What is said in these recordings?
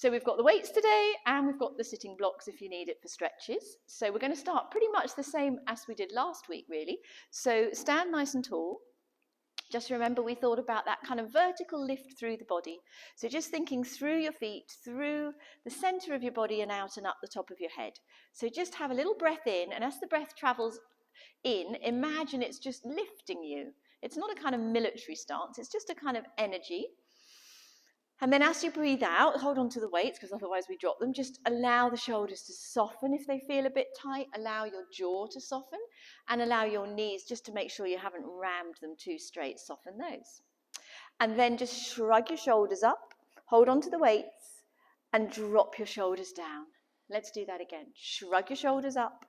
So we've got the weights today and we've got the sitting blocks if you need it for stretches. So we're going to start pretty much the same as we did last week, really. So stand nice and tall. Just remember we thought about that kind of vertical lift through the body. So just thinking through your feet, through the center of your body and out and up the top of your head. So just have a little breath in, and as the breath travels in, imagine it's just lifting you. It's not a kind of military stance, it's just a kind of energy. And then as you breathe out, hold on to the weights because otherwise we drop them. Just allow the shoulders to soften if they feel a bit tight. Allow your jaw to soften and allow your knees just to make sure you haven't rammed them too straight. Soften those. And then just shrug your shoulders up, hold on to the weights and drop your shoulders down. Let's do that again. Shrug your shoulders up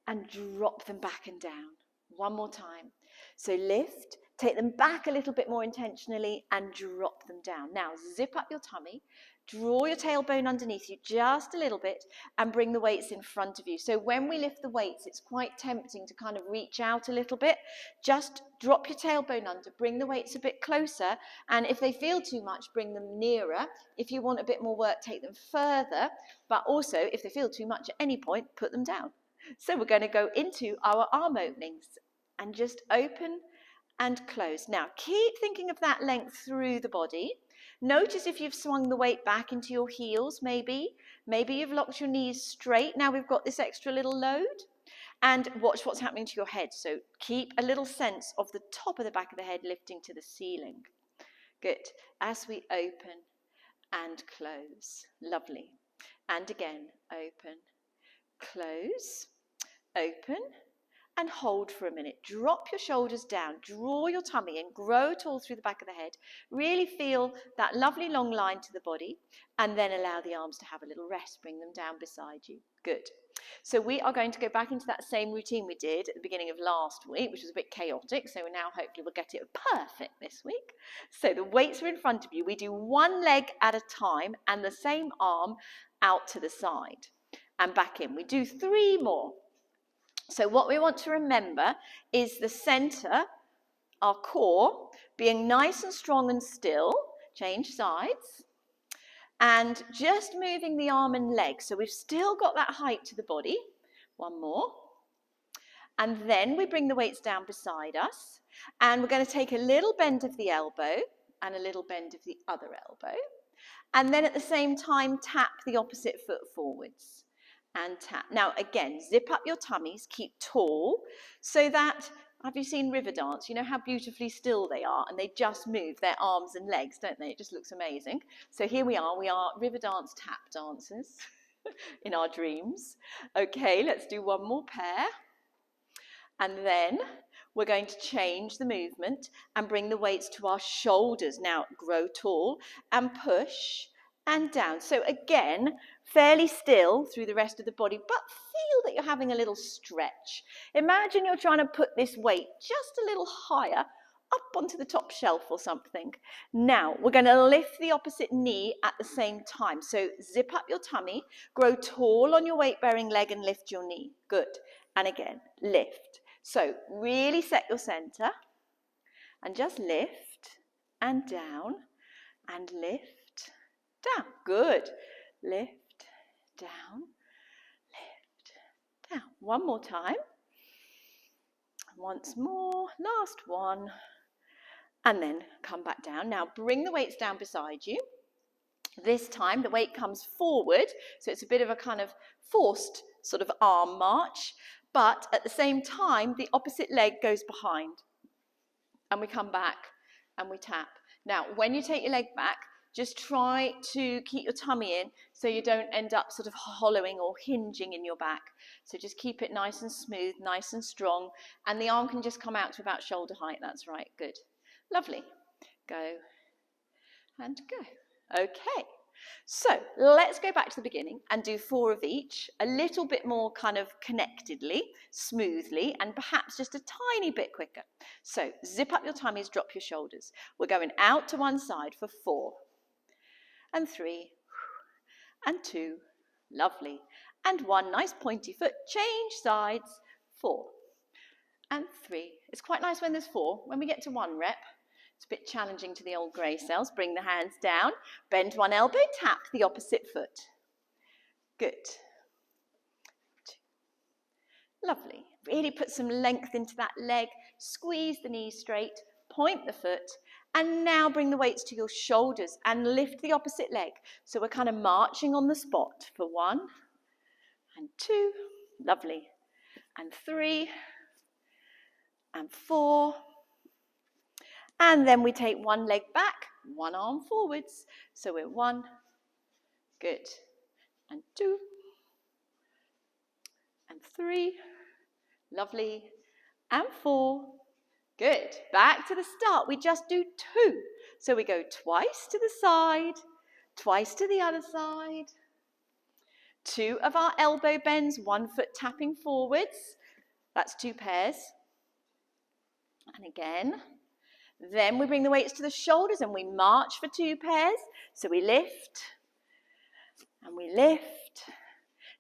and drop them back and down. One more time. So lift, take them back a little bit more intentionally and drop them down. Now zip up your tummy, draw your tailbone underneath you just a little bit and bring the weights in front of you. So when we lift the weights, it's quite tempting to kind of reach out a little bit. Just drop your tailbone under, bring the weights a bit closer, and if they feel too much, bring them nearer. If you want a bit more work, take them further, but also if they feel too much at any point, put them down. So we're going to go into our arm openings and just open and close. Now, keep thinking of that length through the body. Notice if you've swung the weight back into your heels, maybe. Maybe you've locked your knees straight. Now we've got this extra little load. And watch what's happening to your head. So keep a little sense of the top of the back of the head lifting to the ceiling. Good. As we open and close. Lovely. And again, open, close, open, and hold for a minute. Drop your shoulders down, draw your tummy in, grow tall through the back of the head. Really feel that lovely long line to the body, and then allow the arms to have a little rest. Bring them down beside you. Good. So we are going to go back into that same routine we did at the beginning of last week, which was a bit chaotic. So now hopefully we'll get it perfect this week. So the weights are in front of you. We do one leg at a time and the same arm out to the side and back in. We do 3 more. So what we want to remember is the center, our core, being nice and strong and still. Change sides. And just moving the arm and leg. So we've still got that height to the body. 1 more. And then we bring the weights down beside us. And we're going to take a little bend of the elbow and a little bend of the other elbow. And then at the same time, tap the opposite foot forwards. And tap. Now again, zip up your tummies, keep tall, so that, have you seen river dance? You know how beautifully still they are, and they just move their arms and legs, don't they? It just looks amazing. So here we are river dance tap dancers in our dreams. Okay, let's do 1 more pair. And then we're going to change the movement and bring the weights to our shoulders. Now grow tall and push and down. So again, fairly still through the rest of the body, but feel that you're having a little stretch. Imagine you're trying to put this weight just a little higher up onto the top shelf or something. Now, we're going to lift the opposite knee at the same time. So zip up your tummy, grow tall on your weight-bearing leg and lift your knee. Good. And again, lift. So really set your center and just lift and down and lift. Down. Good. Lift, down, lift, down. 1 more time. Once more. Last one. And then come back down. Now bring the weights down beside you. This time the weight comes forward. So it's a bit of a kind of forced sort of arm march. But at the same time, the opposite leg goes behind. And we come back and we tap. Now, when you take your leg back, just try to keep your tummy in so you don't end up sort of hollowing or hinging in your back. So just keep it nice and smooth, nice and strong. And the arm can just come out to about shoulder height. That's right. Good. Lovely. Go and go. Okay. So let's go back to the beginning and do 4 of each, a little bit more kind of connectedly, smoothly, and perhaps just a tiny bit quicker. So zip up your tummies, drop your shoulders. We're going out to one side for 4 and 3 and 2, lovely, and 1, nice pointy foot, change sides, 4 and 3. It's quite nice when there's 4. When we get to 1 rep, It's a bit challenging to the old grey cells. Bring the hands down, bend one elbow, tap the opposite foot. Good. Lovely. Really put some length into that leg, squeeze the knees straight, point the foot, and now bring the weights to your shoulders and lift the opposite leg. So we're kind of marching on the spot for 1 and 2, lovely, and 3 and 4, and then we take one leg back, one arm forwards. So we're 1, good, and 2, and 3, lovely, and 4, good. Back to the start, we just do 2. So we go twice to the side, twice to the other side. 2 of our elbow bends, 1 foot tapping forwards. That's 2 pairs. And again. Then we bring the weights to the shoulders and we march for 2 pairs. So we lift, and we lift.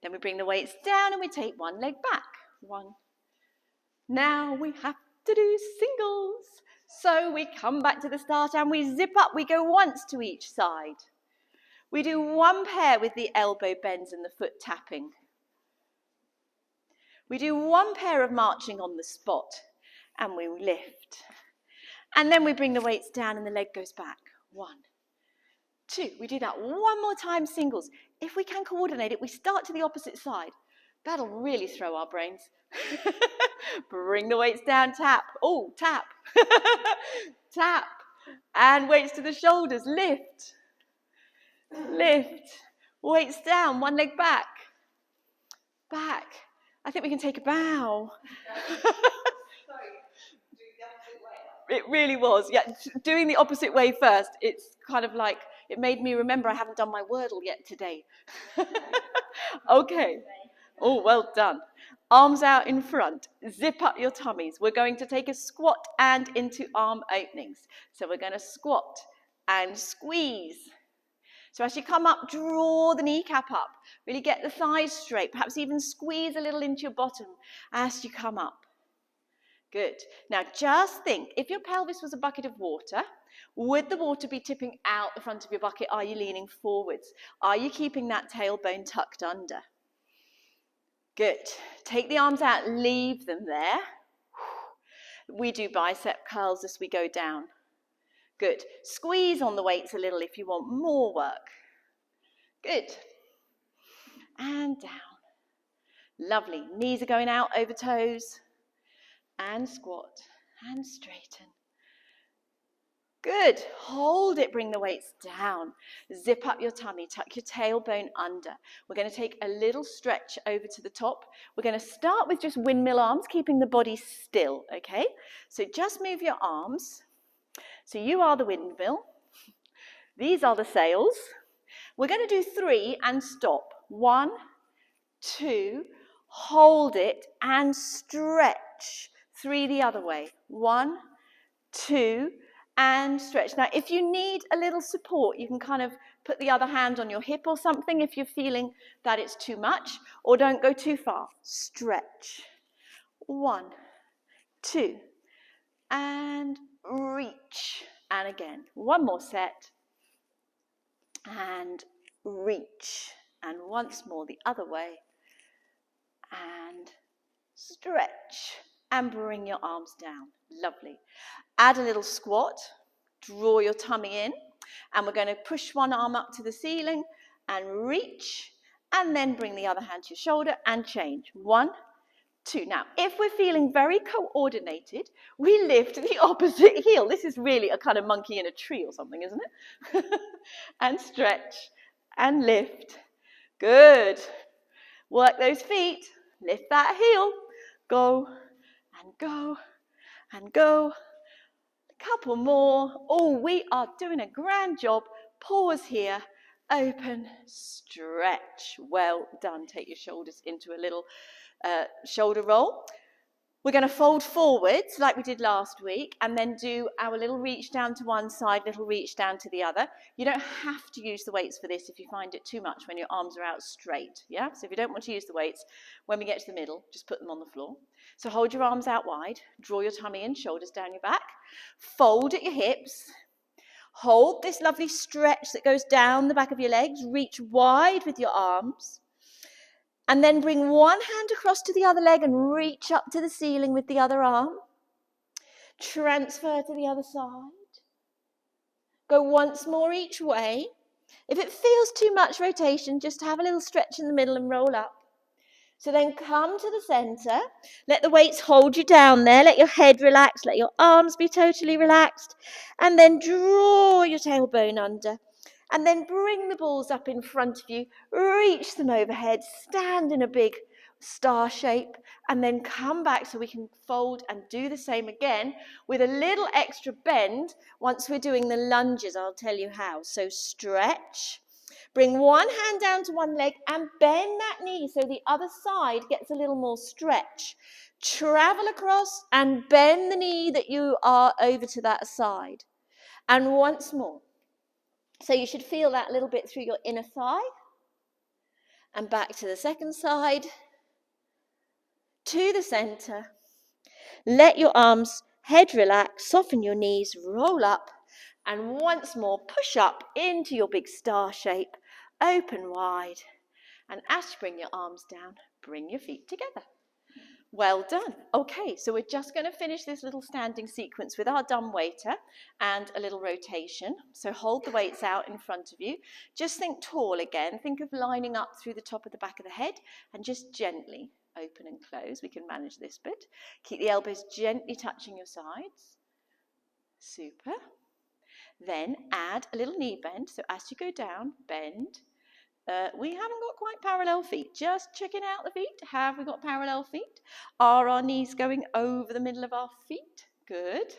Then we bring the weights down and we take one leg back. 1. Now we have to do singles. So we come back to the start and we zip up. We go once to each side. We do 1 pair with the elbow bends and the foot tapping. We do 1 pair of marching on the spot and we lift. And then we bring the weights down and the leg goes back. 1, 2. We do that 1 more time, singles. If we can coordinate it, we start to the opposite side. That'll really throw our brains. Bring the weights down, tap. Oh, tap. Tap. And weights to the shoulders, lift. Lift. Weights down, 1 leg back. Back. I think we can take a bow. It really was. Yeah, doing the opposite way first, it's kind of like, it made me remember I haven't done my Wordle yet today. Okay. Oh, well done. Arms out in front. Zip up your tummies. We're going to take a squat and into arm openings. So we're going to squat and squeeze. So as you come up, draw the kneecap up. Really get the thighs straight. Perhaps even squeeze a little into your bottom as you come up. Good. Now just think, if your pelvis was a bucket of water, would the water be tipping out the front of your bucket? Are you leaning forwards? Are you keeping that tailbone tucked under? Good. Take the arms out, leave them there. We do bicep curls as we go down. Good. Squeeze on the weights a little if you want more work. Good. And down. Lovely. Knees are going out over toes. And squat, and straighten. Good. Hold it, bring the weights down. Zip up your tummy, tuck your tailbone under. We're going to take a little stretch over to the top. We're going to start with just windmill arms, keeping the body still, okay? So just move your arms. So you are the windmill. These are the sails. We're going to do 3 and stop. 1, 2, hold it and stretch. 3 the other way. 1, 2, and stretch. Now, if you need a little support, you can kind of put the other hand on your hip or something if you're feeling that it's too much, or don't go too far. Stretch. 1, 2, and reach. And again, 1 more set. And reach. And once more the other way. And stretch. And bring your arms down. Lovely. Add a little squat. Draw your tummy in. And we're going to push one arm up to the ceiling and reach. And then bring the other hand to your shoulder and change. 1, 2. Now, if we're feeling very coordinated, we lift the opposite heel. This is really a kind of monkey in a tree or something, isn't it? And stretch and lift. Good. Work those feet. Lift that heel. Go. And go, and go. A couple more. Oh, we are doing a grand job. Pause here. Open, stretch. Well done. Take your shoulders into a little shoulder roll. We're going to fold forwards like we did last week and then do our little reach down to one side, little reach down to the other. You don't have to use the weights for this if you find it too much when your arms are out straight, yeah? So if you don't want to use the weights, when we get to the middle, just put them on the floor. So hold your arms out wide, draw your tummy in, shoulders down your back, fold at your hips, hold this lovely stretch that goes down the back of your legs, reach wide with your arms. And then bring one hand across to the other leg and reach up to the ceiling with the other arm. Transfer to the other side. Go once more each way. If it feels too much rotation, just have a little stretch in the middle and roll up. So then come to the center. Let the weights hold you down there. Let your head relax. Let your arms be totally relaxed. And then draw your tailbone under. And then bring the balls up in front of you, reach them overhead, stand in a big star shape, and then come back so we can fold and do the same again with a little extra bend once we're doing the lunges. I'll tell you how. So stretch, bring one hand down to one leg and bend that knee so the other side gets a little more stretch. Travel across and bend the knee that you are over to that side. And once more. So you should feel that a little bit through your inner thigh. And back to the second side. To the center. Let your arms, head relax, soften your knees, roll up. And once more, push up into your big star shape. Open wide. And as you bring your arms down, bring your feet together. Well done. Okay, so we're just going to finish this little standing sequence with our dumbwaiter and a little rotation. So hold the weights out in front of you. Just think tall again. Think of lining up through the top of the back of the head and just gently open and close. We can manage this bit. Keep the elbows gently touching your sides. Super. Then add a little knee bend. So as you go down, bend. We haven't got quite parallel feet. Just checking out the feet. Have we got parallel feet? Are our knees going over the middle of our feet? Good.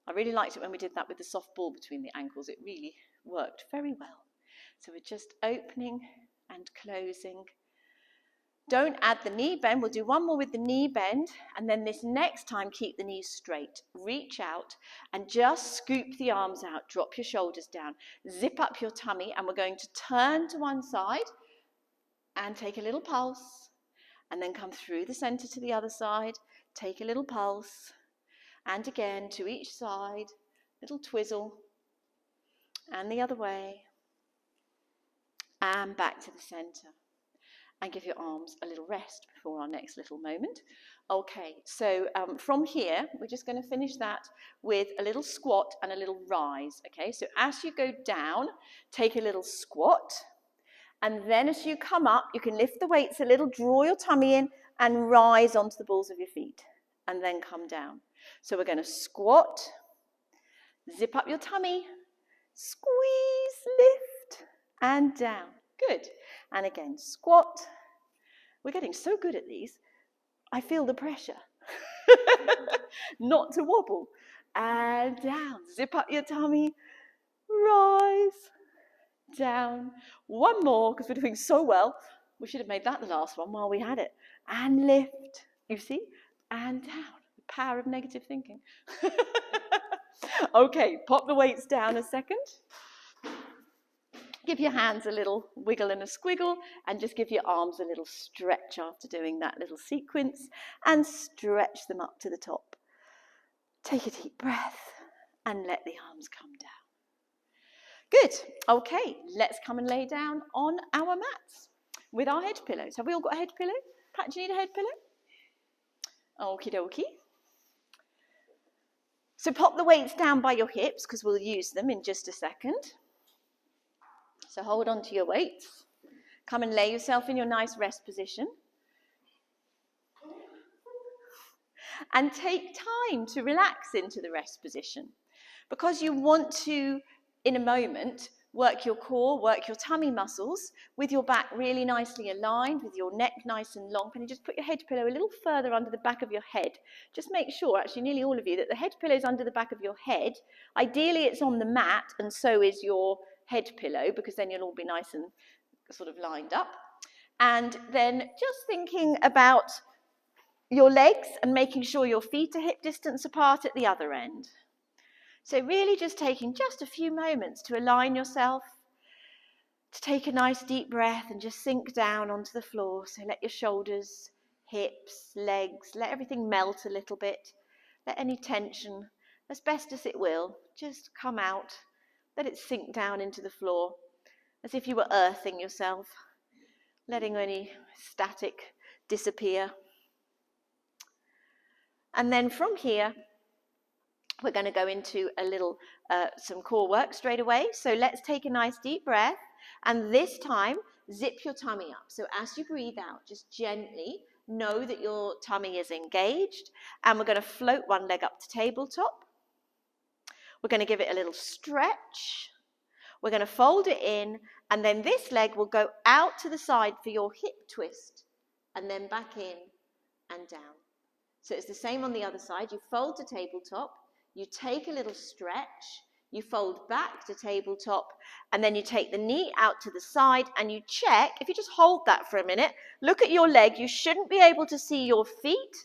I really liked it when we did that with the soft ball between the ankles. It really worked very well. So we're just opening and closing. Don't add the knee bend. We'll do one more with the knee bend. And then this next time, keep the knees straight. Reach out and just scoop the arms out. Drop your shoulders down. Zip up your tummy. And we're going to turn to one side and take a little pulse. And then come through the center to the other side. Take a little pulse. And again to each side. Little twizzle. And the other way. And back to the center. And give your arms a little rest before our next little moment. Okay, so from here, we're just going to finish that with a little squat and a little rise. Okay, so as you go down, take a little squat. And then as you come up, you can lift the weights a little, draw your tummy in, and rise onto the balls of your feet. And then come down. So we're going to squat, zip up your tummy, squeeze, lift, and down. Good. And again, squat. We're getting so good at these. I feel the pressure. Not to wobble. And down. Zip up your tummy. Rise. Down. One more, because we're doing so well. We should have made that the last one while we had it. And lift. You see? And down. The power of negative thinking. Okay, pop the weights down a second. Give your hands a little wiggle and a squiggle, and just give your arms a little stretch after doing that little sequence, and stretch them up to the top. Take a deep breath, and let the arms come down. Good. Okay, let's come and lay down on our mats with our head pillows. Have we all got a head pillow? Pat, do you need a head pillow? Okie dokie. So pop the weights down by your hips, because we'll use them in just a second. So hold on to your weights. Come and lay yourself in your nice rest position. And take time to relax into the rest position. Because you want to, in a moment, work your core, work your tummy muscles with your back really nicely aligned, with your neck nice and long. Can you just put your head pillow a little further under the back of your head? Just make sure, actually nearly all of you, that the head pillow is under the back of your head. Ideally it's on the mat, and so is your head pillow, because then you'll all be nice and sort of lined up. And then just thinking about your legs and making sure your feet are hip distance apart at the other end. So really just taking just a few moments to align yourself, to take a nice deep breath and just sink down onto the floor. So let your shoulders, hips, legs, let everything melt a little bit. Let any tension, as best as it will, just come out. Let it sink down into the floor, as if you were earthing yourself, letting any static disappear. And then from here, we're going to go into a little, some core work straight away. So let's take a nice deep breath. And this time, zip your tummy up. So as you breathe out, just gently know that your tummy is engaged. And we're going to float one leg up to tabletop. We're going to give it a little stretch. We're going to fold it in. And then this leg will go out to the side for your hip twist. And then back in and down. So it's the same on the other side. You fold to tabletop. You take a little stretch. You fold back to tabletop, and then you take the knee out to the side and you check. If you just hold that for a minute, look at your leg. You shouldn't be able to see your feet.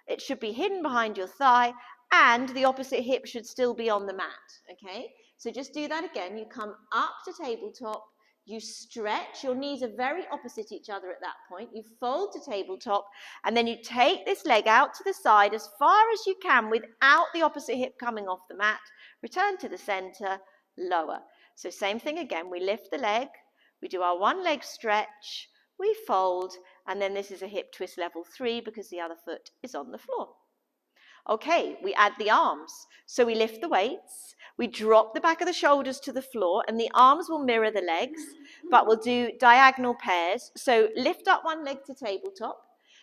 It should be hidden behind your thigh, and the opposite hip should still be on the mat, okay? So just do that again. You come up to tabletop, you stretch. Your knees are very opposite each other at that point. You fold to tabletop, and then you take this leg out to the side as far as you can without the opposite hip coming off the mat. Return to the center, lower. So same thing again. We lift the leg, we do our one leg stretch, we fold, and then this is a hip twist level 3 because the other foot is on the floor. Okay, we add the arms. So we lift the weights, we drop the back of the shoulders to the floor, and the arms will mirror the legs, but we'll do diagonal pairs. So lift up one leg to tabletop.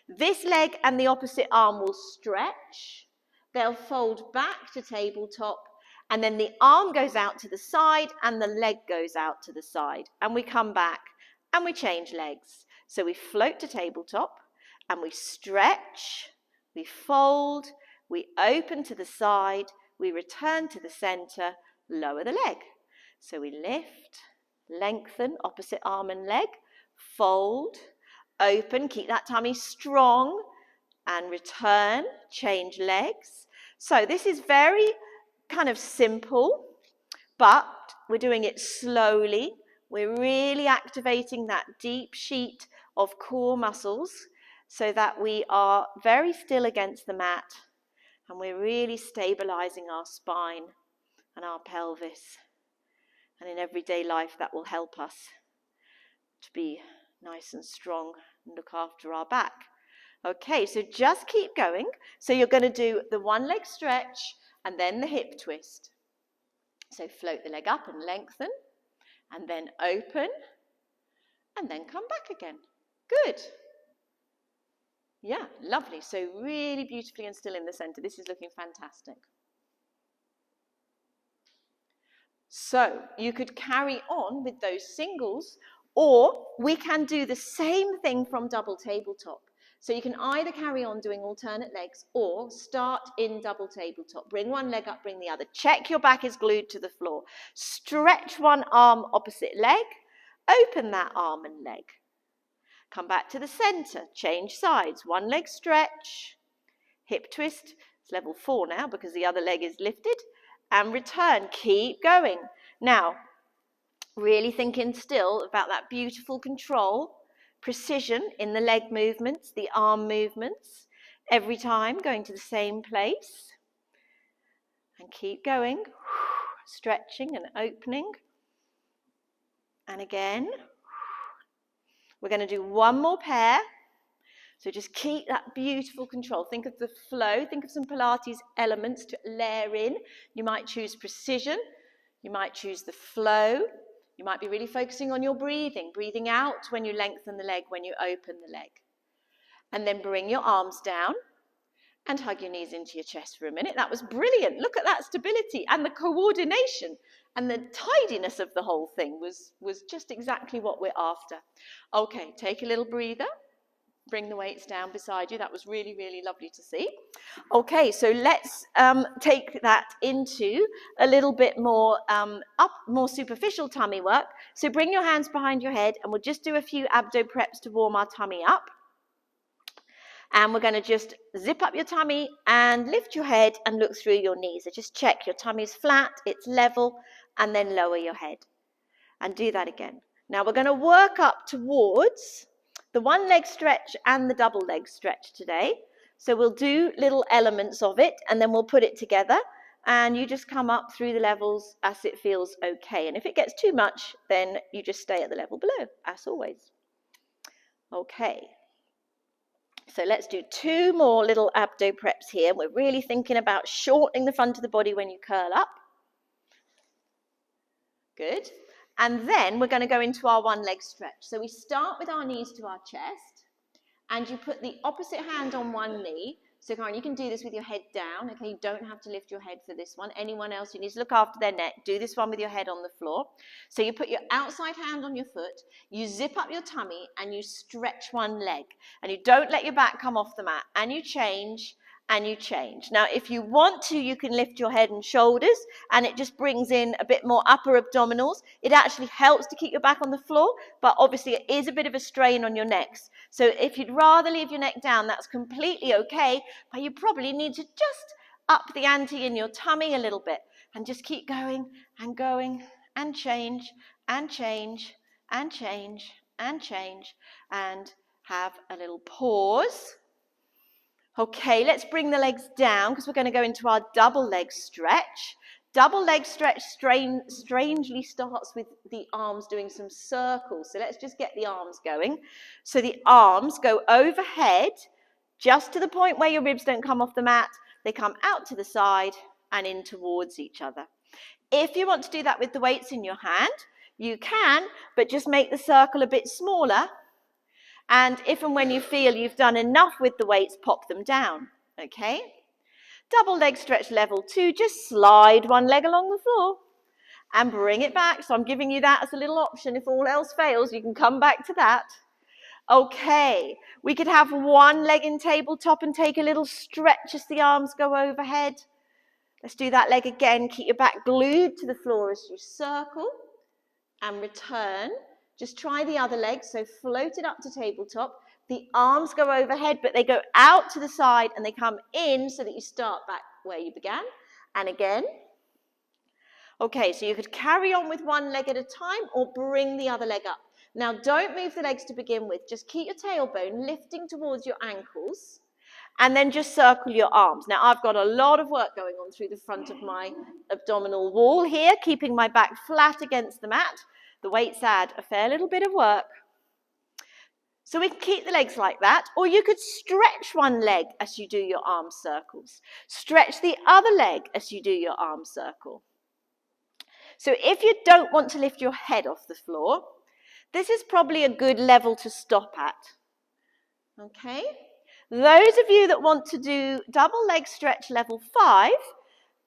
This leg and the opposite arm will stretch. They'll fold back to tabletop, and then the arm goes out to the side and the leg goes out to the side. And we come back and we change legs. So we float to tabletop and we stretch, we fold, we open to the side, we return to the center, lower the leg. So we lift, lengthen, opposite arm and leg, fold, open, keep that tummy strong, and return, change legs. So this is very kind of simple, but we're doing it slowly. We're really activating that deep sheet of core muscles so that we are very still against the mat, and we're really stabilizing our spine and our pelvis. And in everyday life, that will help us to be nice and strong and look after our back. Okay, so just keep going. So you're going to do the one leg stretch and then the hip twist. So float the leg up and lengthen, and then open, and then come back again. Good. Yeah, lovely. So really beautifully and still in the center. This is looking fantastic. So you could carry on with those singles, or we can do the same thing from double tabletop. So you can either carry on doing alternate legs or start in double tabletop. Bring one leg up, bring the other. Check your back is glued to the floor. Stretch one arm opposite leg. Open that arm and leg. Come back to the center. Change sides. One leg stretch. Hip twist. It's level 4 now because the other leg is lifted. And return. Keep going. Now, really thinking still about that beautiful control. Precision in the leg movements, the arm movements, every time going to the same place. And keep going, stretching and opening. And again, we're going to do one more pair. So just keep that beautiful control. Think of the flow, think of some Pilates elements to layer in. You might choose precision, you might choose the flow. You might be really focusing on your breathing, breathing out when you lengthen the leg, when you open the leg. And then bring your arms down and hug your knees into your chest for a minute. That was brilliant. Look at that stability and the coordination and the tidiness of the whole thing was just exactly what we're after. Okay, take a little breather. Bring the weights down beside you. That was really, really lovely to see. Okay, so let's take that into a little bit more more superficial tummy work. So bring your hands behind your head and we'll just do a few abdo preps to warm our tummy up. And we're going to just zip up your tummy and lift your head and look through your knees. So just check your tummy's flat, it's level, and then lower your head. And do that again. Now we're going to work up towards the one leg stretch and the double leg stretch today. So we'll do little elements of it and then we'll put it together. And you just come up through the levels as it feels okay. And if it gets too much, then you just stay at the level below, as always. Okay. So let's do 2 more little abdo preps here. We're really thinking about shortening the front of the body when you curl up. Good. And then we're going to go into our one leg stretch. So we start with our knees to our chest, and you put the opposite hand on one knee. So Karen, you can do this with your head down. Okay, you don't have to lift your head for this one. Anyone else who needs to look after their neck, do this one with your head on the floor. So you put your outside hand on your foot, you zip up your tummy, and you stretch one leg. And you don't let your back come off the mat. And you change, and you change. Now, if you want to, you can lift your head and shoulders, and it just brings in a bit more upper abdominals. It actually helps to keep your back on the floor, but obviously it is a bit of a strain on your necks. So if you'd rather leave your neck down, that's completely okay, but you probably need to just up the ante in your tummy a little bit, and just keep going, and change, and change, and change, and change, and have a little pause. Okay, let's bring the legs down because we're going to go into our double leg stretch. Double leg stretch strangely starts with the arms doing some circles. So let's just get the arms going. So the arms go overhead just to the point where your ribs don't come off the mat. They come out to the side and in towards each other. If you want to do that with the weights in your hand, you can, but just make the circle a bit smaller. And if and when you feel you've done enough with the weights, pop them down, okay? Double leg stretch level 2, just slide one leg along the floor and bring it back. So I'm giving you that as a little option. If all else fails, you can come back to that. Okay, we could have one leg in tabletop and take a little stretch as the arms go overhead. Let's do that leg again. Keep your back glued to the floor as you circle and return. Just try the other leg, so float it up to tabletop. The arms go overhead, but they go out to the side and they come in so that you start back where you began. And again. Okay, so you could carry on with one leg at a time or bring the other leg up. Now, don't move the legs to begin with. Just keep your tailbone lifting towards your ankles and then just circle your arms. Now, I've got a lot of work going on through the front of my abdominal wall here, keeping my back flat against the mat. The weights add a fair little bit of work. So we can keep the legs like that, or you could stretch one leg as you do your arm circles. Stretch the other leg as you do your arm circle. So if you don't want to lift your head off the floor, this is probably a good level to stop at. Okay? Those of you that want to do double leg stretch level 5,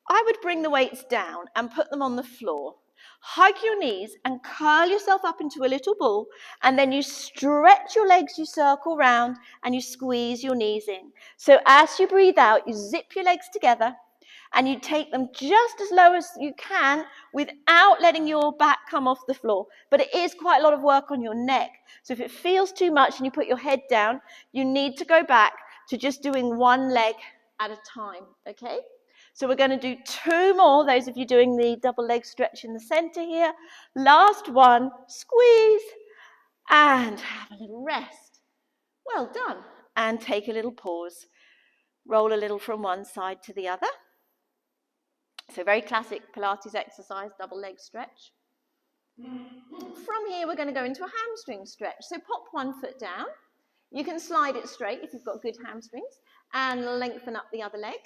I would bring the weights down and put them on the floor. Hug your knees and curl yourself up into a little ball, and then you stretch your legs, you circle round, and you squeeze your knees in. So as you breathe out, you zip your legs together, and you take them just as low as you can without letting your back come off the floor. But it is quite a lot of work on your neck. So if it feels too much and you put your head down, you need to go back to just doing one leg at a time, okay? So we're going to do 2 more, those of you doing the double leg stretch in the center here. Last one, squeeze, and have a little rest. Well done. And take a little pause. Roll a little from one side to the other. So very classic Pilates exercise, double leg stretch. From here, we're going to go into a hamstring stretch. So pop one foot down. You can slide it straight if you've got good hamstrings, and lengthen up the other leg.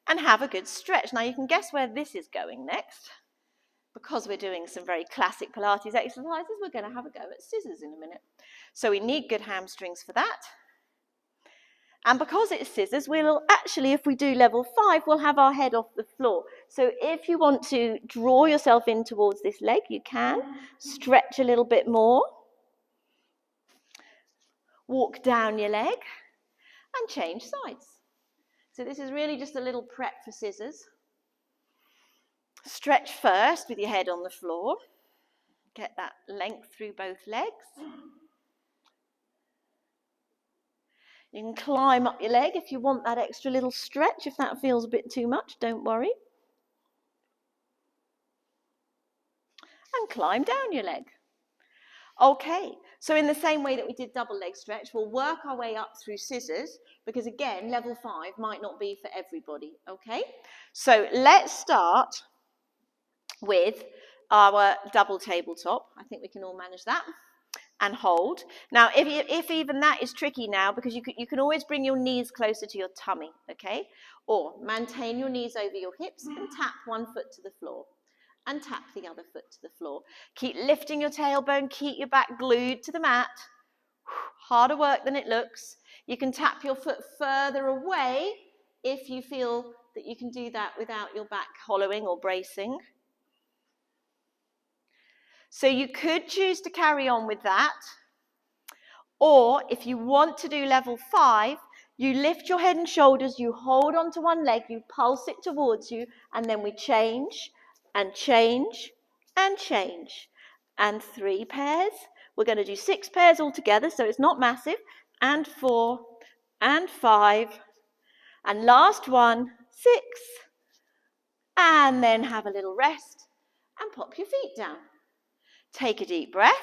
And have a good stretch. Now you can guess where this is going next. Because we're doing some very classic Pilates exercises, we're going to have a go at scissors in a minute. So we need good hamstrings for that. And because it's scissors, we'll actually, if we do level 5, we'll have our head off the floor. So if you want to draw yourself in towards this leg, you can. Stretch a little bit more. Walk down your leg and change sides. So this is really just a little prep for scissors. Stretch first with your head on the floor. Get that length through both legs. You can climb up your leg if you want that extra little stretch. If that feels a bit too much, don't worry. And climb down your leg. Okay, so in the same way that we did double leg stretch, we'll work our way up through scissors, because again, level 5 might not be for everybody, okay? So let's start with our double tabletop. I think we can all manage that. And hold. Now, if even that is tricky now, because you can always bring your knees closer to your tummy, okay? Or maintain your knees over your hips and tap one foot to the floor. And tap the other foot to the floor. Keep lifting your tailbone, keep your back glued to the mat. Harder work than it looks. You can tap your foot further away if you feel that you can do that without your back hollowing or bracing. So you could choose to carry on with that. Or if you want to do level 5, you lift your head and shoulders, you hold onto one leg, you pulse it towards you, and then we change and change and change. And 3 pairs. We're going to do 6 pairs altogether, so it's not massive. And 4 and 5. And last one, 6. And then have a little rest and pop your feet down. Take a deep breath.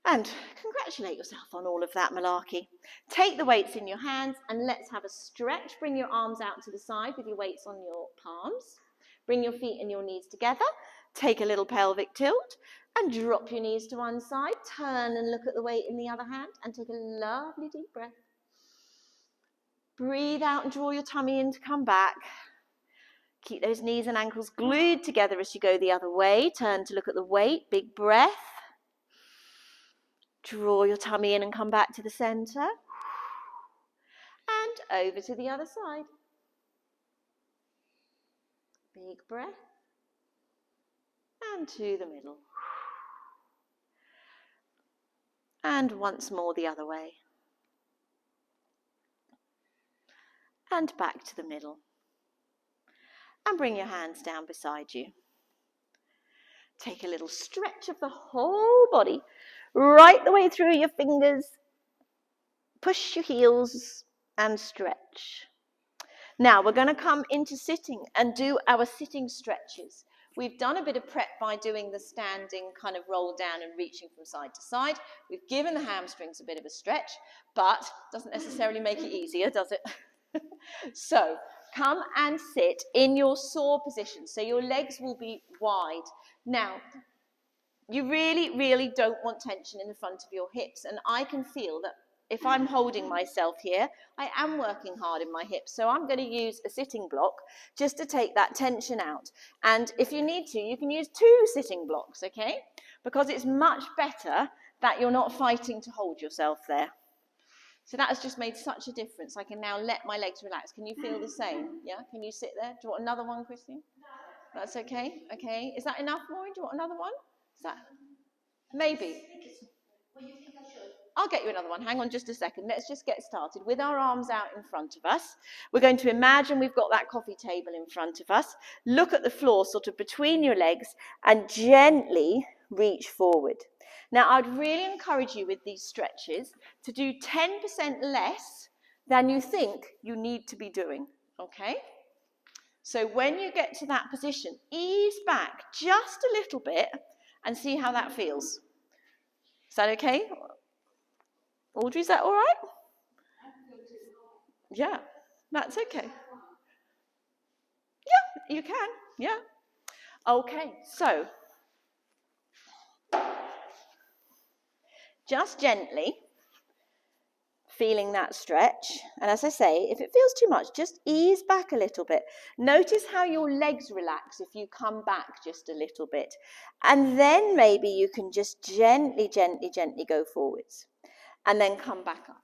And congratulate yourself on all of that malarkey. Take the weights in your hands and let's have a stretch. Bring your arms out to the side with your weights on your palms. Bring your feet and your knees together. Take a little pelvic tilt and drop your knees to one side. Turn and look at the weight in the other hand and take a lovely deep breath. Breathe out and draw your tummy in to come back. Keep those knees and ankles glued together as you go the other way. Turn to look at the weight. Big breath. Draw your tummy in and come back to the center. And over to the other side. Big breath. And to the middle. And once more the other way. And back to the middle. And bring your hands down beside you. Take a little stretch of the whole body, right the way through your fingers. Push your heels and stretch. Now we're going to come into sitting and do our sitting stretches. We've done a bit of prep by doing the standing kind of roll down and reaching from side to side. We've given the hamstrings a bit of a stretch, but doesn't necessarily make it easier, does it? So come and sit in your saw position. So your legs will be wide. Now, you really, really don't want tension in the front of your hips. And I can feel that if I'm holding myself here, I am working hard in my hips. So I'm going to use a sitting block just to take that tension out. And if you need to, you can use 2 sitting blocks, okay? Because it's much better that you're not fighting to hold yourself there. So that has just made such a difference. I can now let my legs relax. Can you feel the same? Yeah? Can you sit there? Do you want another one, Christine? That's okay? Okay. Is that enough, Maureen? Do you want another one? Is that... Maybe. Well, you think I should? I'll get you another one. Hang on just a second. Let's just get started. With our arms out in front of us, we're going to imagine we've got that coffee table in front of us. Look at the floor sort of between your legs and gently reach forward. Now, I'd really encourage you with these stretches to do 10% less than you think you need to be doing, okay? So when you get to that position, ease back just a little bit and see how that feels. Is that okay? Audrey, is that all right? Yeah, that's okay. Yeah, you can. Yeah. Okay, so just gently feeling that stretch. And as I say, if it feels too much, just ease back a little bit. Notice how your legs relax if you come back just a little bit. And then maybe you can just gently, gently, gently go forwards. And then come back up.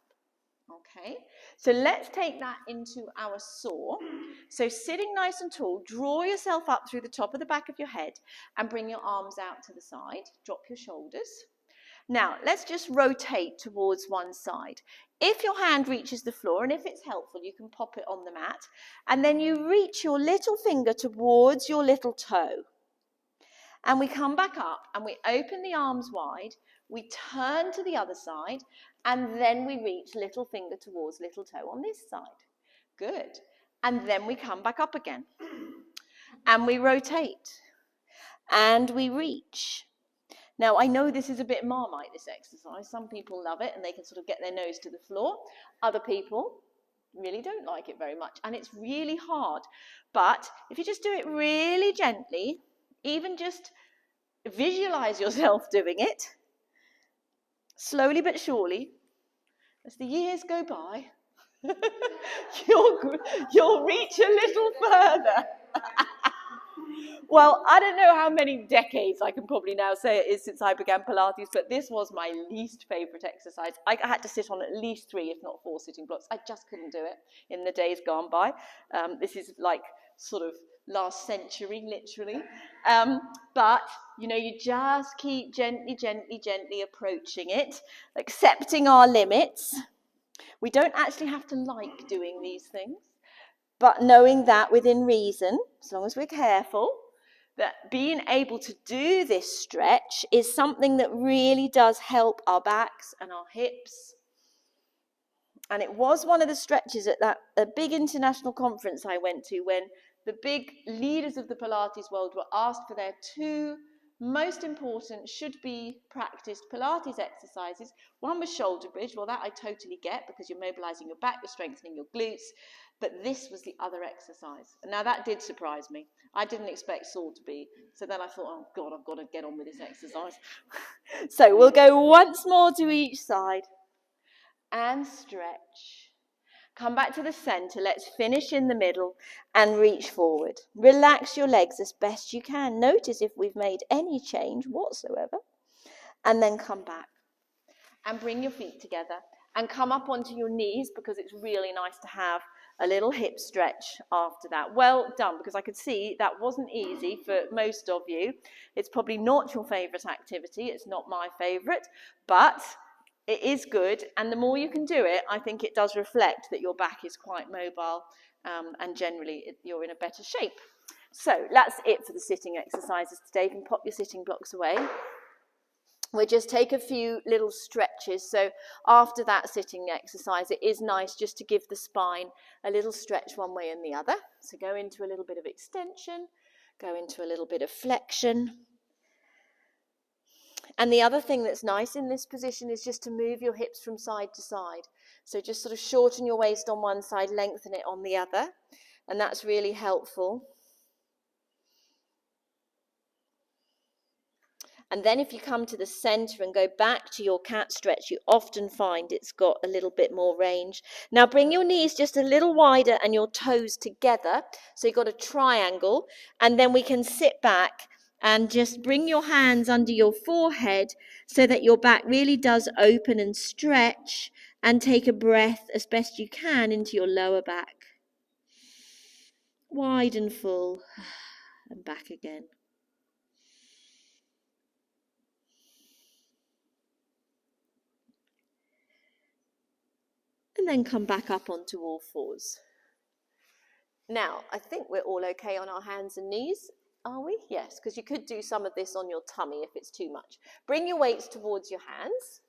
Okay, so let's take that into our saw. So sitting nice and tall, draw yourself up through the top of the back of your head and bring your arms out to the side. Drop your shoulders. Now, let's just rotate towards one side. If your hand reaches the floor, and if it's helpful, you can pop it on the mat, and then you reach your little finger towards your little toe. And we come back up, and we open the arms wide, we turn to the other side, And then we reach little finger towards little toe on this side. Good. And then we come back up again. And we rotate. And we reach. Now, I know this is a bit Marmite, this exercise. Some people love it and they can sort of get their nose to the floor. Other people really don't like it very much. And it's really hard. But if you just do it really gently, even just visualize yourself doing it, slowly but surely, as the years go by, you'll reach a little further. Well, I don't know how many decades I can probably now say it is since I began Pilates, but this was my least favourite exercise. I had to sit on at least 3, if not 4 sitting blocks. I just couldn't do it in the days gone by. This is like sort of last century, literally. But, you know, you just keep gently approaching it, accepting our limits. We don't actually have to like doing these things, but knowing that within reason, as long as we're careful, that being able to do this stretch is something that really does help our backs and our hips. And it was one of the stretches at a big international conference I went to when the big leaders of the Pilates world were asked for their 2 most important should-be practiced Pilates exercises. One was shoulder bridge. Well, that I totally get because you're mobilizing your back, you're strengthening your glutes. But this was the other exercise. And now that did surprise me. I didn't expect Saul to be. So then I thought, oh God, I've got to get on with this exercise. So we'll go once more to each side and stretch. Come back to the center. Let's finish in the middle and reach forward. Relax your legs as best you can. Notice if we've made any change whatsoever. And then come back. And bring your feet together. And come up onto your knees because it's really nice to have a little hip stretch after that. Well done, because I could see that wasn't easy for most of you. It's probably not your favourite activity. It's not my favourite, but it is good. And the more you can do it, I think it does reflect that your back is quite mobile and generally you're in a better shape. So that's it for the sitting exercises today. You can pop your sitting blocks away. We'll just take a few little stretches. So after that sitting exercise, it is nice just to give the spine a little stretch one way and the other. So go into a little bit of extension, go into a little bit of flexion. And the other thing that's nice in this position is just to move your hips from side to side. So just sort of shorten your waist on one side, lengthen it on the other. And that's really helpful. And then if you come to the center and go back to your cat stretch, you often find it's got a little bit more range. Now bring your knees just a little wider and your toes together. So you've got a triangle. And then we can sit back and just bring your hands under your forehead so that your back really does open and stretch, and take a breath as best you can into your lower back. Wide and full, and back again. And then come back up onto all fours. Now, I think we're all okay on our hands and knees, are we? Yes, because you could do some of this on your tummy if it's too much. Bring your weights towards your hands.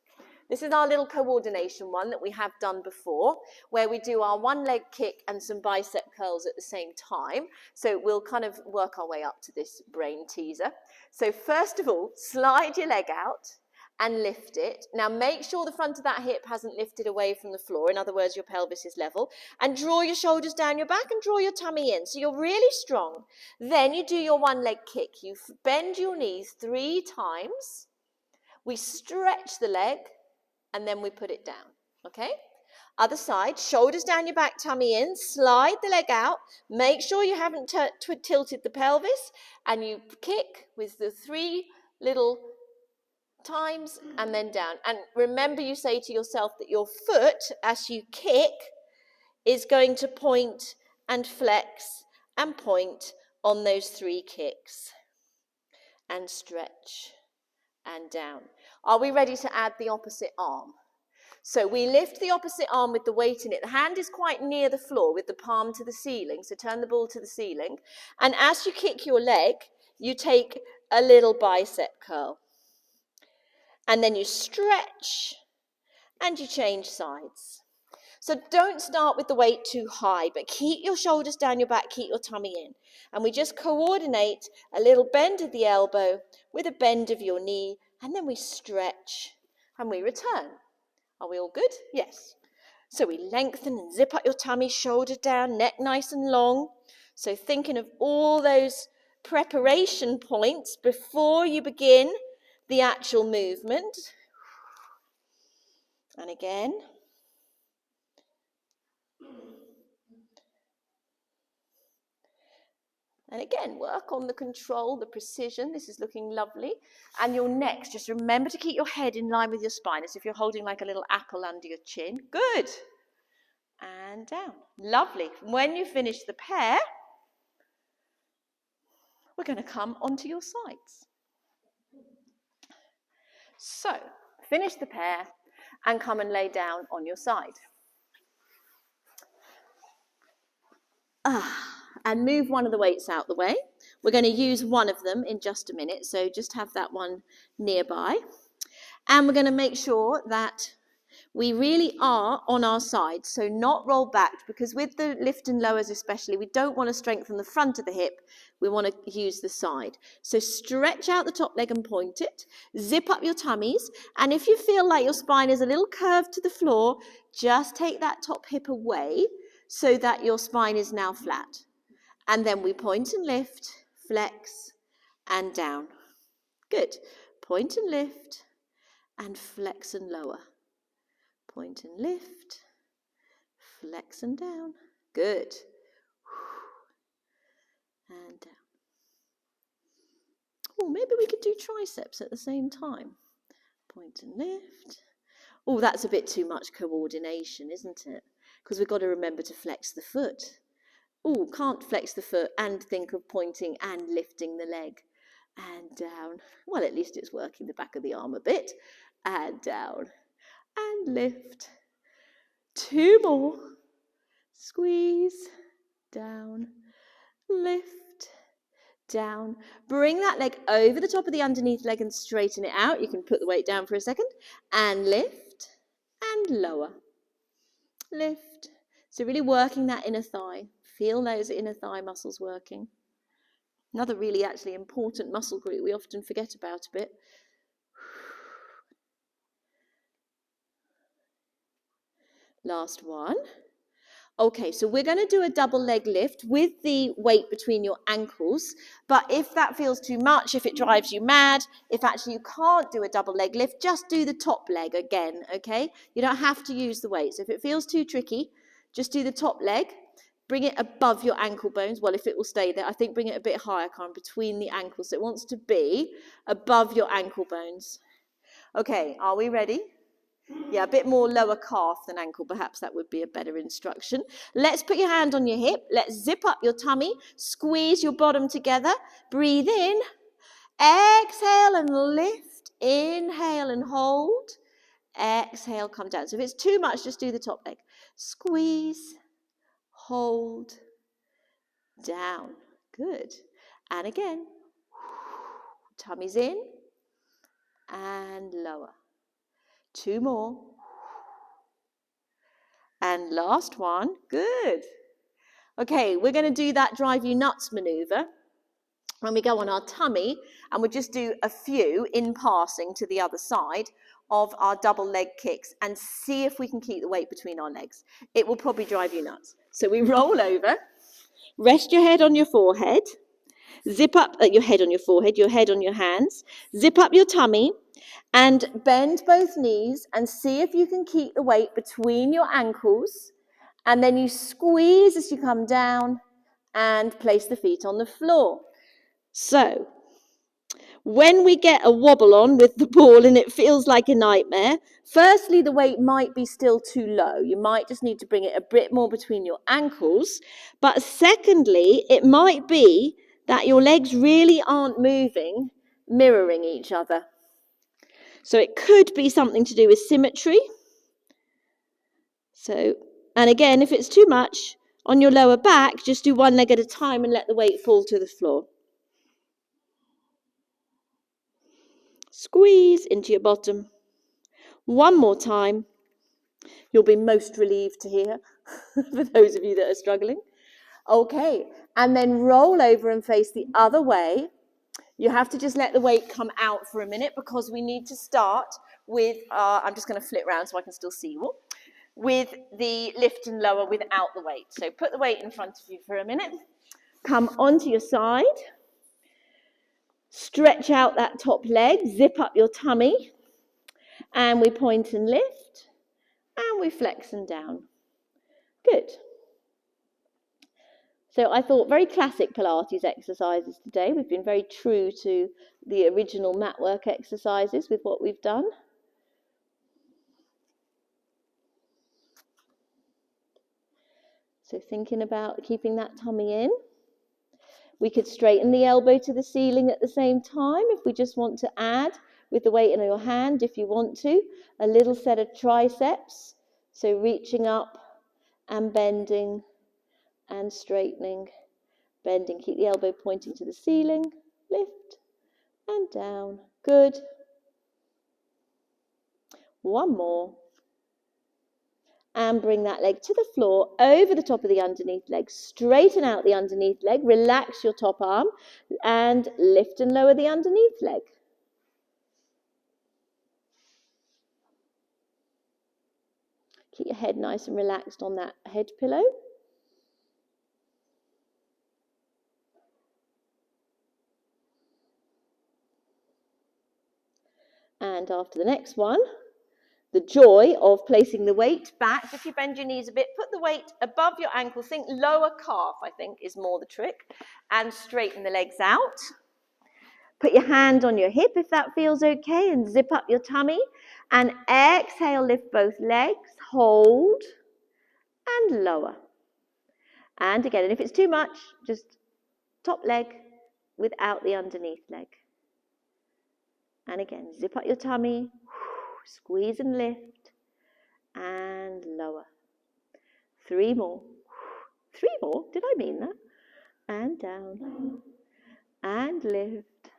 This is our little coordination one that we have done before, where we do our one leg kick and some bicep curls at the same time. So we'll kind of work our way up to this brain teaser. So first of all, slide your leg out and lift it. Now make sure the front of that hip hasn't lifted away from the floor. In other words, your pelvis is level. And draw your shoulders down your back and draw your tummy in. So you're really strong. Then you do your one leg kick. You bend your knees 3 times. We stretch the leg and then we put it down. Okay? Other side, shoulders down your back, tummy in. Slide the leg out. Make sure you haven't tilted the pelvis. And you kick with the 3 little times and then down. And remember, you say to yourself that your foot, as you kick, is going to point and flex and point on those 3 kicks. And stretch and down. Are we ready to add the opposite arm? So we lift the opposite arm with the weight in it. The hand is quite near the floor with the palm to the ceiling. So turn the ball to the ceiling. And as you kick your leg, you take a little bicep curl. And then you stretch and you change sides. So don't start with the weight too high, but keep your shoulders down your back, keep your tummy in. And we just coordinate a little bend of the elbow with a bend of your knee, and then we stretch and we return. Are we all good? Yes. So we lengthen and zip up your tummy, shoulder down, neck nice and long. So thinking of all those preparation points before you begin the actual movement. And again. And again, work on the control, the precision. This is looking lovely. And your neck, just remember to keep your head in line with your spine, as if you're holding like a little apple under your chin. Good. And down. Lovely. When you finish the pair, we're going to come onto your sides. So, finish the pair and come and lay down on your side. And move one of the weights out the way. We're going to use one of them in just a minute, so just have that one nearby. And we're going to make sure that we really are on our side, so not roll back, because with the lift and lowers especially, we don't want to strengthen the front of the hip, we want to use the side. So stretch out the top leg and point it, zip up your tummies, and if you feel like your spine is a little curved to the floor, just take that top hip away so that your spine is now flat. And then we point and lift, flex, and down. Good. Point and lift, and flex and lower. Point and lift, flex and down. Good. And down. Oh, maybe we could do triceps at the same time. Point and lift. Oh, that's a bit too much coordination, isn't it? Because we've got to remember to flex the foot. Oh, can't flex the foot and think of pointing and lifting the leg. And down. Well, at least it's working the back of the arm a bit. And down. And lift. 2 more. Squeeze. Down. Lift. Down. Bring that leg over the top of the underneath leg and straighten it out. You can put the weight down for a second. And lift. And lower. Lift. So really working that inner thigh. Feel those inner thigh muscles working. Another really actually important muscle group we often forget about a bit. Last one. Okay, so we're going to do a double leg lift with the weight between your ankles, but if that feels too much, if it drives you mad, if actually you can't do a double leg lift, just do the top leg again, okay? You don't have to use the weight. So if it feels too tricky, just do the top leg. Bring it above your ankle bones. Well, if it will stay there, I think bring it a bit higher, Karen, between the ankles. So it wants to be above your ankle bones. Okay, are we ready? Yeah, a bit more lower calf than ankle. Perhaps that would be a better instruction. Let's put your hand on your hip. Let's zip up your tummy. Squeeze your bottom together. Breathe in. Exhale and lift. Inhale and hold. Exhale, come down. So if it's too much, just do the top leg. Squeeze. Hold. Down. Good. And again. Tummy's in. And lower. 2 more. And last one. Good. Okay, we're going to do that drive you nuts maneuver when we go on our tummy, and we'll just do a few in passing to the other side of our double leg kicks and see if we can keep the weight between our legs. It will probably drive you nuts. So we roll over, rest your head on your forehead, zip up your head on your forehead, your head on your hands, zip up your tummy, and bend both knees and see if you can keep the weight between your ankles. And then you squeeze as you come down and place the feet on the floor. So, when we get a wobble on with the ball and it feels like a nightmare, firstly, the weight might be still too low. You might just need to bring it a bit more between your ankles. But secondly, it might be that your legs really aren't moving, mirroring each other. So it could be something to do with symmetry. So, and again, if it's too much on your lower back, just do one leg at a time and let the weight fall to the floor. Squeeze into your bottom. One more time. You'll be most relieved to hear, for those of you that are struggling. Okay, and then roll over and face the other way. You have to just let the weight come out for a minute because we need to start with, I'm just going to flip around so I can still see you all, with the lift and lower without the weight. So put the weight in front of you for a minute. Come onto your side. Stretch out that top leg. Zip up your tummy. And we point and lift. And we flex and down. Good. So I thought very classic Pilates exercises today. We've been very true to the original mat work exercises with what we've done. So thinking about keeping that tummy in. We could straighten the elbow to the ceiling at the same time if we just want to add with the weight in your hand, if you want to, a little set of triceps. So reaching up and bending and straightening, bending. Keep the elbow pointing to the ceiling, lift and down. Good. One more. And bring that leg to the floor, over the top of the underneath leg. Straighten out the underneath leg, relax your top arm, and lift and lower the underneath leg. Keep your head nice and relaxed on that head pillow. And after the next one, the joy of placing the weight back. If you bend your knees a bit, put the weight above your ankle. Think lower calf, I think, is more the trick. And straighten the legs out. Put your hand on your hip if that feels okay, and zip up your tummy. And exhale, lift both legs, hold, and lower. And again, and if it's too much, just top leg without the underneath leg. And again, zip up your tummy, squeeze and lift, and lower. 3 more. 3 more, did I mean that? And down, and lift,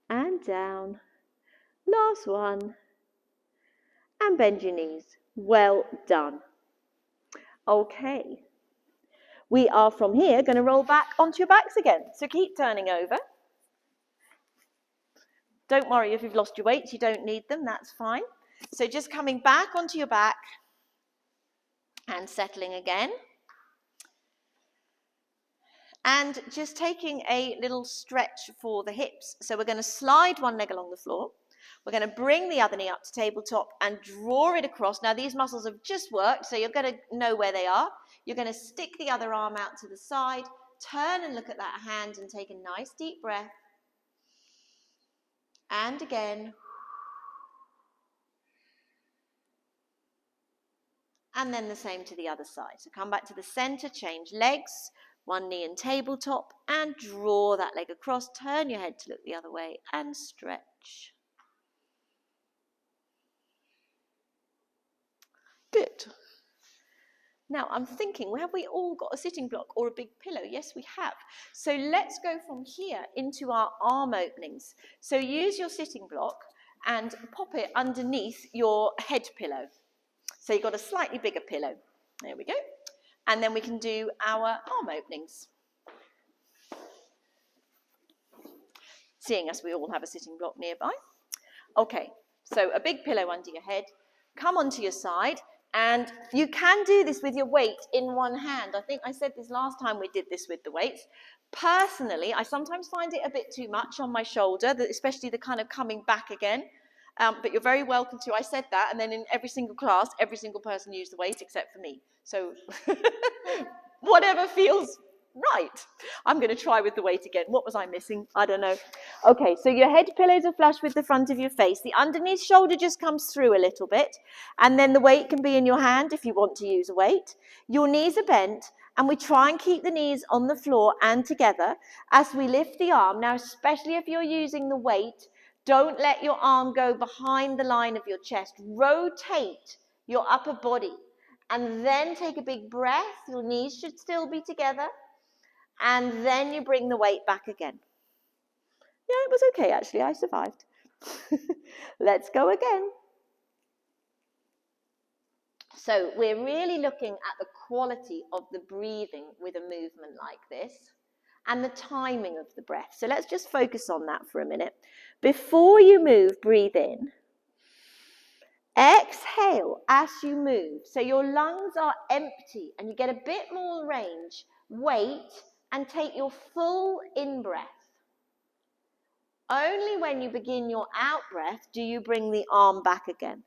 and down. Last one. And bend your knees. Well done. Okay. We are from here going to roll back onto your backs again. So keep turning over. Don't worry if you've lost your weights, you don't need them, that's fine. So just coming back onto your back and settling again. And just taking a little stretch for the hips. So we're going to slide one leg along the floor. We're going to bring the other knee up to tabletop and draw it across. Now these muscles have just worked, so you're going to know where they are. You're going to stick the other arm out to the side, turn and look at that hand and take a nice deep breath. And again. And then the same to the other side. So come back to the center, change legs, one knee in tabletop, and draw that leg across. Turn your head to look the other way and stretch. Good. Now I'm thinking, have we all got a sitting block or a big pillow? Yes, we have. So let's go from here into our arm openings. So use your sitting block and pop it underneath your head pillow. So you've got a slightly bigger pillow. There we go. And then we can do our arm openings. Seeing as we all have a sitting block nearby. Okay, so a big pillow under your head. Come onto your side. And you can do this with your weight in one hand. I think I said this last time we did this with the weights. Personally, I sometimes find it a bit too much on my shoulder, especially the kind of coming back again. But you're very welcome to. I said that, and then in every single class, every single person used the weight except for me. So whatever feels right. I'm going to try with the weight again. What was I missing? I don't know. Okay, so your head pillows are flush with the front of your face. The underneath shoulder just comes through a little bit, and then the weight can be in your hand if you want to use a weight. Your knees are bent, and we try and keep the knees on the floor and together as we lift the arm. Now, especially if you're using the weight, don't let your arm go behind the line of your chest. Rotate your upper body and then take a big breath. Your knees should still be together. And then you bring the weight back again. Yeah, it was okay, actually. I survived. Let's go again. So we're really looking at the quality of the breathing with a movement like this and the timing of the breath. So let's just focus on that for a minute. Before you move, breathe in. Exhale as you move. So your lungs are empty and you get a bit more range. Wait and take your full in-breath. Only when you begin your out-breath do you bring the arm back again.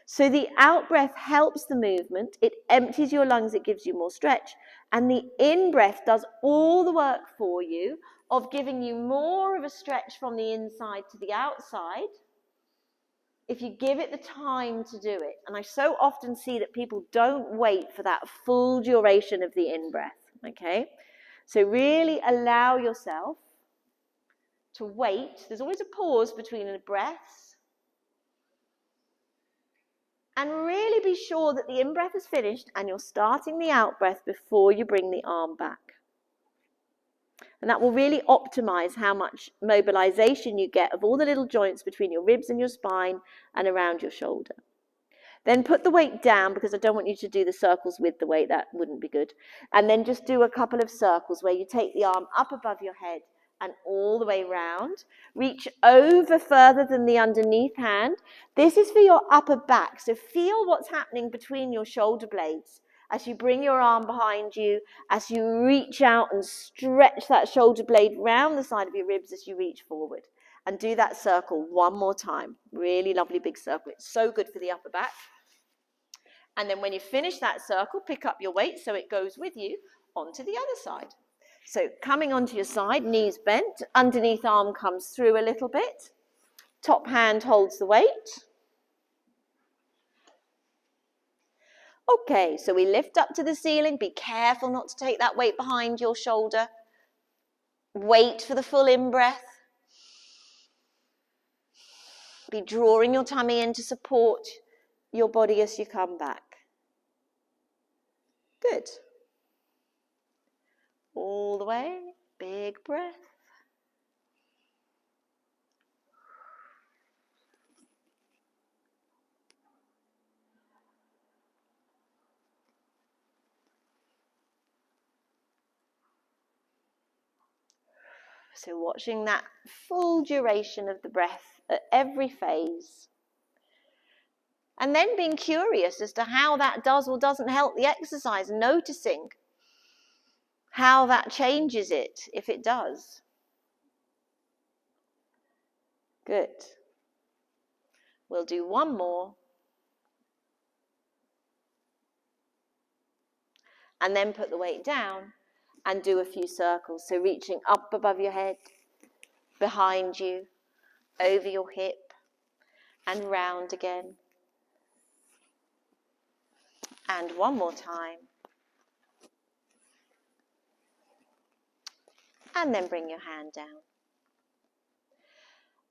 So the out-breath helps the movement. It empties your lungs. It gives you more stretch. And the in-breath does all the work for you of giving you more of a stretch from the inside to the outside if you give it the time to do it. And I so often see that people don't wait for that full duration of the in-breath, okay? So really allow yourself to wait. There's always a pause between the breaths. And really be sure that the in-breath is finished and you're starting the out-breath before you bring the arm back. And that will really optimize how much mobilization you get of all the little joints between your ribs and your spine and around your shoulder. Then put the weight down, because I don't want you to do the circles with the weight. That wouldn't be good. And then just do a couple of circles where you take the arm up above your head and all the way round. Reach over further than the underneath hand. This is for your upper back. So feel what's happening between your shoulder blades as you bring your arm behind you, as you reach out and stretch that shoulder blade round the side of your ribs as you reach forward. And do that circle one more time. Really lovely big circle. It's so good for the upper back. And then when you finish that circle, pick up your weight so it goes with you onto the other side. So coming onto your side, knees bent, underneath arm comes through a little bit. Top hand holds the weight. Okay, so we lift up to the ceiling. Be careful not to take that weight behind your shoulder. Wait for the full in-breath. Be drawing your tummy in to support your body as you come back. Good. All the way, big breath. So watching that full duration of the breath at every phase. And then being curious as to how that does or doesn't help the exercise, noticing how that changes it, if it does. Good. We'll do one more. And then put the weight down and do a few circles. So reaching up above your head, behind you, over your hip, and round again. And one more time. And then bring your hand down.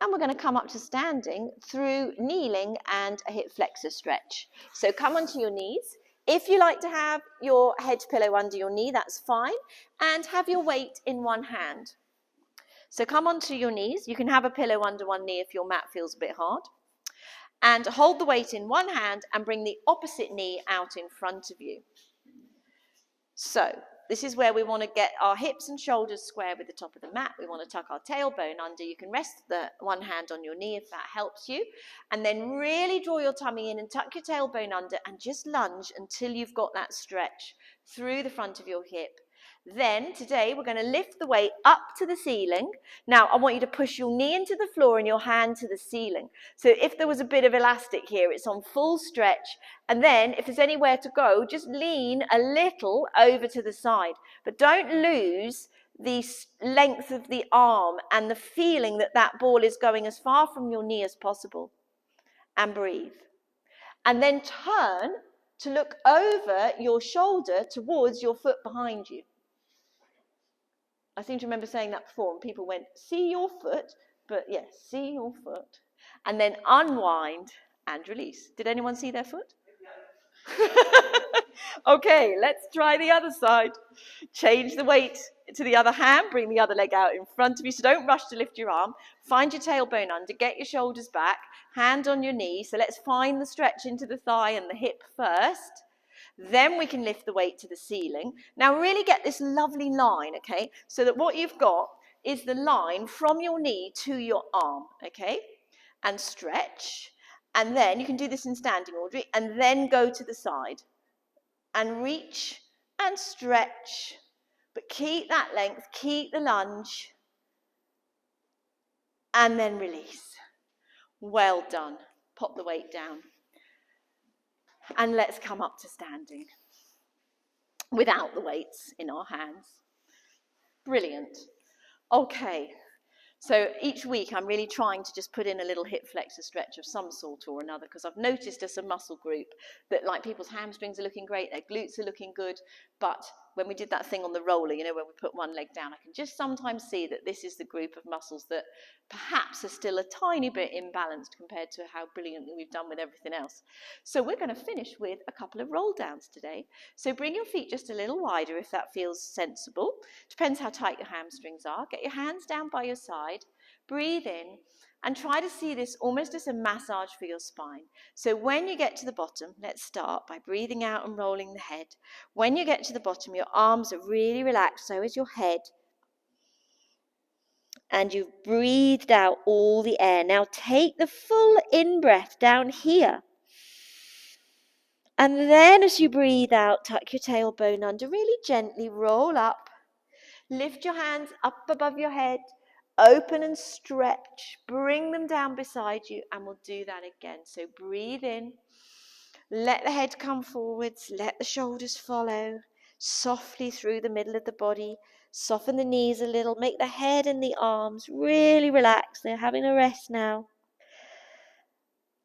And we're going to come up to standing through kneeling and a hip flexor stretch. So come onto your knees. If you like to have your head pillow under your knee, that's fine. And have your weight in one hand. So come onto your knees. You can have a pillow under one knee if your mat feels a bit hard. And hold the weight in one hand and bring the opposite knee out in front of you. So this is where we want to get our hips and shoulders square with the top of the mat. We want to tuck our tailbone under. You can rest the one hand on your knee if that helps you. And then really draw your tummy in and tuck your tailbone under and just lunge until you've got that stretch through the front of your hip. Then today we're going to lift the weight up to the ceiling. Now I want you to push your knee into the floor and your hand to the ceiling. So if there was a bit of elastic here, it's on full stretch. And then if there's anywhere to go, just lean a little over to the side. But don't lose the length of the arm and the feeling that that ball is going as far from your knee as possible. And breathe. And then turn to look over your shoulder towards your foot behind you. I seem to remember saying that before, and people went, see your foot? But yes, see your foot. And then unwind and release. Did anyone see their foot? Okay, let's try the other side. Change the weight to the other hand, bring the other leg out in front of you, so don't rush to lift your arm. Find your tailbone under, get your shoulders back, hand on your knee. So let's find the stretch into the thigh and the hip first. Then we can lift the weight to the ceiling. Now really get this lovely line, okay? So that what you've got is the line from your knee to your arm, okay? And stretch. And then you can do this in standing order, and then go to the side. And reach and stretch. But keep that length, keep the lunge. And then release. Well done. Pop the weight down. And let's come up to standing without the weights in our hands. Brilliant. Okay, so each week I'm really trying to just put in a little hip flexor stretch of some sort or another, because I've noticed as a muscle group that like people's hamstrings are looking great, their glutes are looking good, but when we did that thing on the roller, you know, when we put one leg down, I can just sometimes see that this is the group of muscles that perhaps are still a tiny bit imbalanced compared to how brilliantly we've done with everything else. So we're going to finish with a couple of roll downs today. So bring your feet just a little wider if that feels sensible. Depends how tight your hamstrings are. Get your hands down by your side. Breathe in and try to see this almost as a massage for your spine. So when you get to the bottom, let's start by breathing out and rolling the head. When you get to the bottom, your arms are really relaxed, so is your head. And you've breathed out all the air. Now take the full in-breath down here. And then as you breathe out, tuck your tailbone under, really gently roll up. Lift your hands up above your head. Open and stretch. Bring them down beside you, and we'll do that again. So breathe in. Let the head come forwards. Let the shoulders follow. Softly through the middle of the body. Soften the knees a little. Make the head and the arms really relax. They're having a rest now.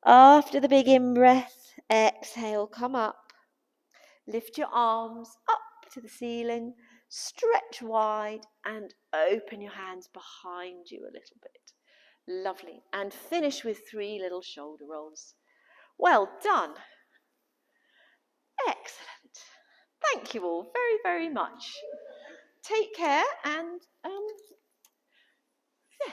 After the big in-breath, exhale, come up. Lift your arms up to the ceiling. Stretch wide and open your hands behind you a little bit. Lovely. And finish with 3 little shoulder rolls. Well done. Excellent. Thank you all very, very much. Take care and